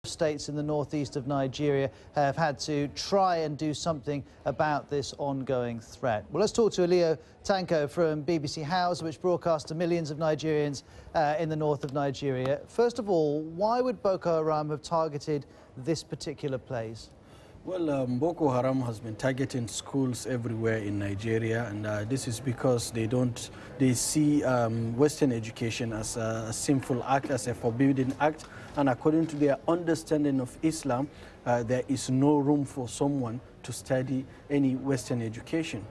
states in the northeast of Nigeria have had to try and do something about this ongoing threat. Well, let's talk to Aliyu Tanko from BBC Hausa, which broadcasts to millions of Nigerians in the north of Nigeria. First of all, why would Boko Haram have targeted this particular place? Well, Boko Haram has been targeting schools everywhere in Nigeria, and this is because they see Western education as a sinful act, as a forbidden act, and according to their understanding of Islam, there is no room for someone to study any Western education.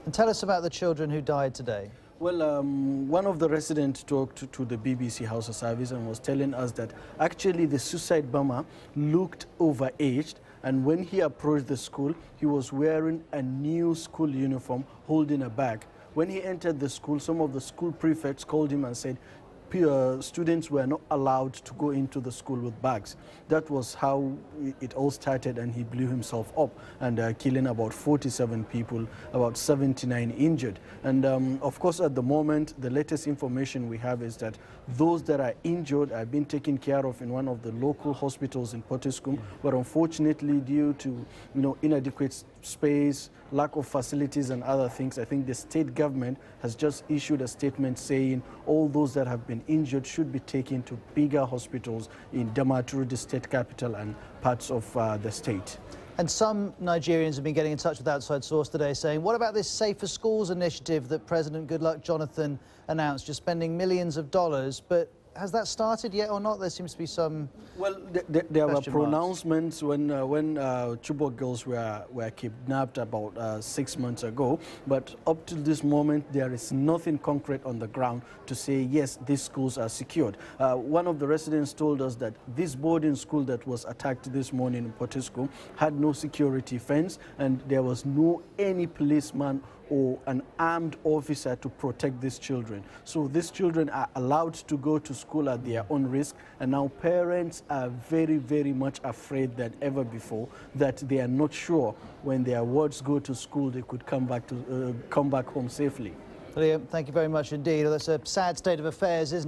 And tell us about the children who died today. Well, one of the residents talked to the BBC Hausa service and was telling us that actually the suicide bomber looked overaged, and when he approached the school, he was wearing a new school uniform, holding a bag. When he entered the school, some of the school prefects called him and said, students were not allowed to go into the school with bags. That was how it all started, and he blew himself up and killing about 47 people, about 79 injured. And of course, at the moment, the latest information we have is that those that are injured are being taken care of in one of the local hospitals in Potiskum, but unfortunately, due to inadequate space, lack of facilities and other things, I think the state government has just issued a statement saying all those that have been injured should be taken to bigger hospitals in Damaturu, the state capital, and parts of the state. And some Nigerians have been getting in touch with Outside Source today saying, what about this Safer Schools initiative that President Goodluck Jonathan announced? You're spending millions of dollars, but has that started yet or not? There seems to be some. Well, there were pronouncements when Chibok girls were kidnapped about 6 months ago, but up to this moment there is nothing concrete on the ground to say yes, these schools are secured. One of the residents told us that this boarding school that was attacked this morning in Potiskum had no security fence, and there was no any policeman or an armed officer to protect these children. So these children are allowed to go to school at their own risk, and now parents are very, very much afraid than ever before that they are not sure when their wards go to school they could come back home safely. Aliyu, thank you very much indeed. Well, that's a sad state of affairs, isn't it?